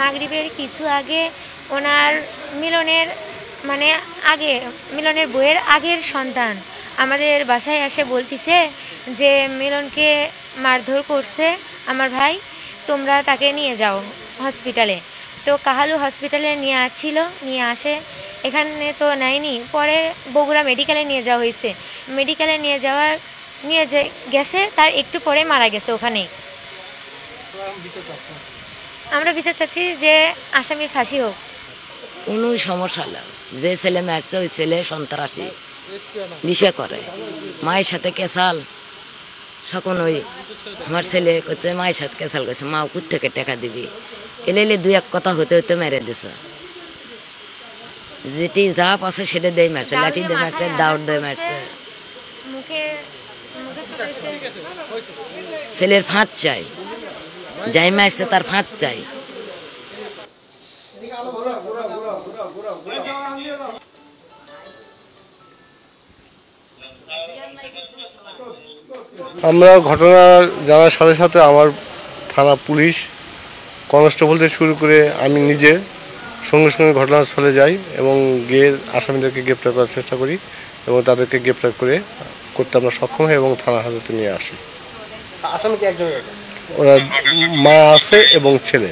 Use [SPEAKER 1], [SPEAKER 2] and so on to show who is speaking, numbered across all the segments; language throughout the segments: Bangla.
[SPEAKER 1] মাগরিবের কিছু আগে ওনার মিলনের মানে আগে মিলনের বইয়ের আগের সন্তান আমাদের বাসায় এসে বলতিছে যে মিলনকে মারধর করছে আমার ভাই, তোমরা তাকে নিয়ে যাও হসপিটালে। তো কাহালু হসপিটালে নিয়ে আসে, এখানে তো নেয়নি, পরে বগুড়া মেডিকেলে নিয়ে যাওয়া হয়েছে। মেডিকেলে নিয়ে গেছে, তার একটু পরে মারা গেছে ওখানেই। আমরা বিচার চাচ্ছি যে আসামির ফাঁসি হোক।
[SPEAKER 2] কোনো সমস্যা না, যে ছেলে মারছে ওই ছেলে সন্ত্রাসী, নিশা করে, মায়ের সাথে কেসাল। সকল ওই আমার ছেলে করছে মায়ের সাথে কেসাল করছে, মা কুত থেকে টাকা দিবি, এলে দুই এক কথা হতে হতে মেরে দিছে। যেটি যা পাচ্ছে সেটা দিয়ে মারছে, লাঠি দিয়ে মারছে, দাউড় দিয়ে মারছে। ছেলের ফাঁদ চাই, যাই মারছে তার ফাঁদ চাই।
[SPEAKER 3] আমরা ঘটনা জানার সাথে সাথে আমার থানা পুলিশ কনস্টেবল থেকে শুরু করে আমি নিজে সঙ্গে সঙ্গে ঘটনাস্থলে যাই এবং গিয়ে আসামিদেরকে গ্রেপ্তার করার চেষ্টা করি এবং তাদেরকে গ্রেপ্তার করতে আমরা সক্ষম হই এবং থানা হাজতে নিয়ে আসি।
[SPEAKER 4] আসামি কি একজন?
[SPEAKER 3] ওরা মা আছে এবং ছেলে।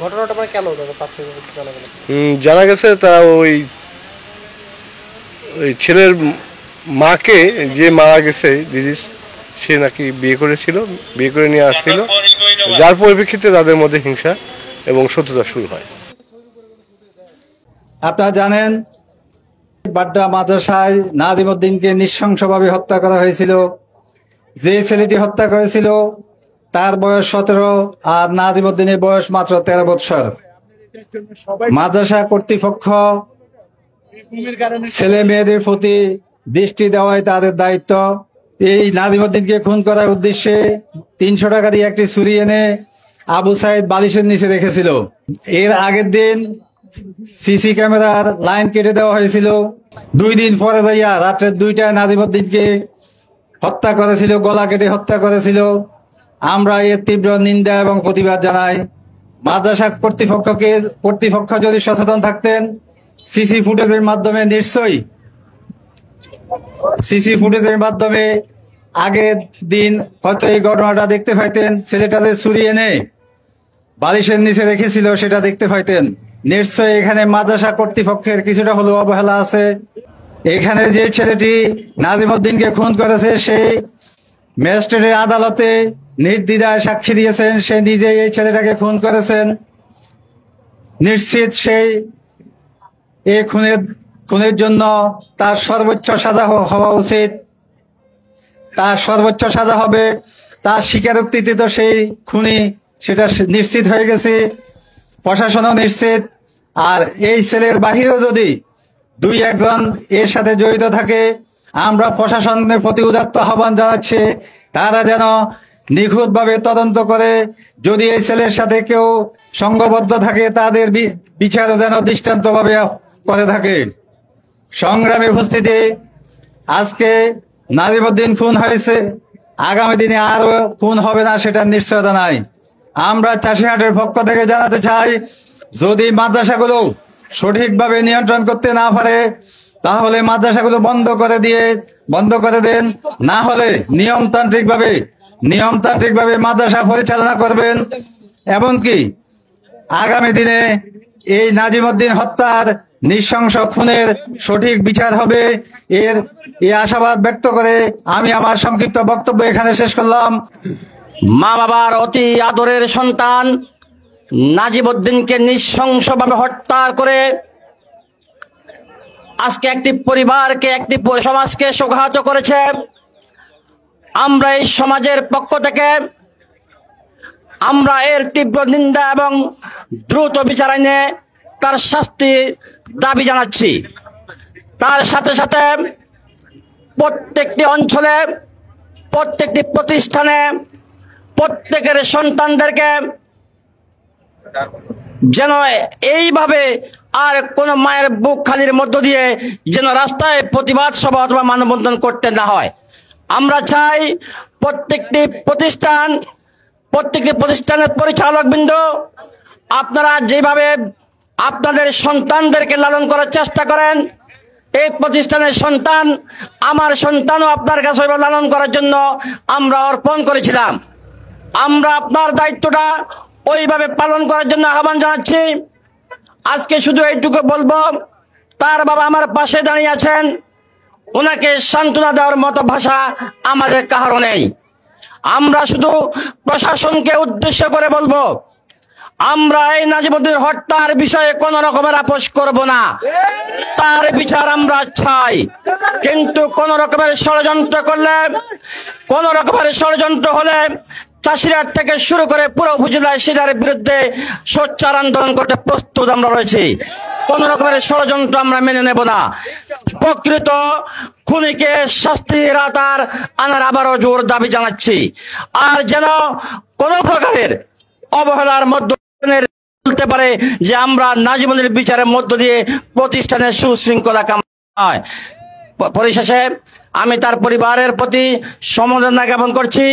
[SPEAKER 4] ঘটনাটা মানে কেন
[SPEAKER 3] জানা গেছে তা ওই ছেলের মাকে যে মারা গেছে ডিজিজ, সে নাকি বিয়ে করে নিয়ে আসছিল, যার পরিপ্রেক্ষিতে তাদের মধ্যে হিংসা এবং শত্রুতা শুরু হয়।
[SPEAKER 5] আপনারা জানেন বাড্ডা মাদ্রাসায় নাজিমউদ্দিনকে নৃশংসভাবে হত্যা করা হয়েছিল। যে ছেলেটি হত্যা করেছিল তার বয়স 17 আর নাজিমউদ্দিনের বয়স মাত্র 13 বৎসর। মাদ্রাসা কর্তৃপক্ষ ছেলে মেয়েদের প্রতি দৃষ্টি দেওয়াই তাদের দায়িত্ব। এই নাজিমউদ্দিনকে খুন করার উদ্দেশ্যে 300 টাকা দিয়ে একটি ছুরি এনে আবু সাইদ বালিশের নিচে রেখেছিল। এর আগের দিন সিসি ক্যামেরার লাইন কেটে দেওয়া হয়েছিল। 2 দিন পরে যাইয়া রাত্রে 2টায় নাজিমউদ্দিনকে হত্যা করেছিল, গলা কেটে হত্যা করেছিল। আমরা এর তীব্র নিন্দা এবং প্রতিবাদ জানাই। মাদ্রাসা কর্তৃপক্ষ যদি সচেতন থাকতেন, সিসি ফুটেজের মাধ্যমে আগের দিন হয়তো এই ঘটনাটা দেখতে পাইতেন। ছেলেটাতে ছুরি এনে বালিশের নিচে রেখেছিল, সেটা দেখতে পাইতেন। নিশ্চয়ই এখানে মাদ্রাসা কর্তৃপক্ষের কিছুটা হলেও অবহেলা আছে। এখানে যে ছেলেটি নাজিমউদ্দিনকে খুন করেছে সেই ম্যাজিস্ট্রেটের আদালতে নির্দ্বিধায় সাক্ষী দিয়েছেন, সে নিজেই এই ছেলেটাকে খুন করেছেন। নিশ্চিত সেই এই খুনের জন্য তার সর্বোচ্চ সাজা হওয়া উচিত। তার সর্বোচ্চ সাজা হবে। তার স্বীকারোক্তিতে তো সেই খুনি সেটা নিশ্চিত হয়ে গেছে, প্রশাসনও নিশ্চিত। আর এই ছেলের বাহিরেও যদি 2-1 জন এর সাথে জড়িত থাকে, আমরা প্রশাসনের প্রতি উদাত্ত আহ্বান জানাচ্ছি, তারা যেন নিখুঁতভাবে তদন্ত করে, যদি এই ছেলের সাথে কেউ সংঘবদ্ধ থাকে তাদের বিচারও যেন দৃষ্টান্তভাবে করে থাকে। সংগ্রামী উপস্থিতি, আজকে নাজিমউদ্দিন খুন হয়েছে, আগামী দিনে আরো খুন হবে না সেটার নিশ্চয়তা নাই। আমরা চাষিহাটের পক্ষ থেকে জানাতে চাই, যদি মাদ্রাসাগুলো সঠিকভাবে নিয়ন্ত্রণ করতে না পারে তাহলে মাদ্রাসাগুলো বন্ধ করে দেন, না হলে নিয়মতান্ত্রিকভাবে মাদ্রাসা পরিচালনা করবেন। এমনকি আগামী দিনে এই নাজিমউদ্দিন হত্যার নৃশংস খুনের সঠিক বিচার হবে, এই আশাবাদ ব্যক্ত করে আমি আমার সংক্ষিপ্ত বক্তব্য এখানে শেষ করলাম।
[SPEAKER 6] মা বাবার অতি আদরের সন্তান নাজিমউদ্দিনকে নৃশংসভাবে হত্যা করে আজকে একটি পরিবারকে, একটি সমাজকে সংঘাত করেছে। আমরা এই সমাজের পক্ষ থেকে আমরা এর তীব্র নিন্দা এবং দ্রুত বিচার আইনে তার শাস্তির দাবি জানাচ্ছি। তার সাথে সাথে প্রত্যেকটি অঞ্চলে, প্রত্যেকটি প্রতিষ্ঠানে, প্রত্যেকের সন্তানদেরকে যেন এইভাবে আর কোন মায়ের বুক খালির মধ্য দিয়ে যেন রাস্তায় প্রতিবাদ সভা অথবা মানববন্ধন করতে না হয়। আমরা চাই প্রত্যেকটি প্রতিষ্ঠানের পরিচালকবৃন্দ আপনারা যেভাবে আপনাদের সন্তানদেরকে লালন করার চেষ্টা করেন, এই প্রতিষ্ঠানের সন্তান, আমার সন্তানও আপনার কাছে লালন করার জন্য আমরা অর্পণ করেছিলাম। আমরা আপনার দায়িত্বটা ওইভাবে পালন করার জন্য আহ্বান জানাচ্ছি। আজকে শুধু এইটুকু বলবো, তার বাবা আমার পাশে দাঁড়িয়ে আছেন, ওনাকে সান্ত্বনা দেওয়ার মতো ভাষা আমাদের কারো নেই। আমরা শুধু প্রশাসনকে উদ্দেশ্য করে বলবো, আমরা এই নাজিমুদ্দিন হত্যার বিষয়ে কোন রকমের আপোষ করব না, তার বিচার আমরা চাই। কিন্তু কোন রকমের ষড়যন্ত্র করলে, কোন রকমের ষড়যন্ত্র হলে চাষিরাট থেকে শুরু করে পুরো উপজেলায় সেটার বিরুদ্ধে সোচ্চার আন্দোলন করতে প্রস্তুত আমরা রয়েছি। কোন রকমের ষড়যন্ত্র আমরা মেনে নেব না। প্রকৃত খুনিকে শাস্তির আওতায় আনার আবারও জোর দাবি জানাচ্ছি। আর যেন কোন প্রকারের অবহেলার মধ্যে বলতে পারে যে আমরা নাজিমুদ্দিনের বিচারের মধ্য দিয়ে প্রতিষ্ঠানের সুশৃঙ্খলা কামনা হয়। পরিশেষে আমি তার পরিবারের প্রতি সমবেদনা জ্ঞাপন করছি।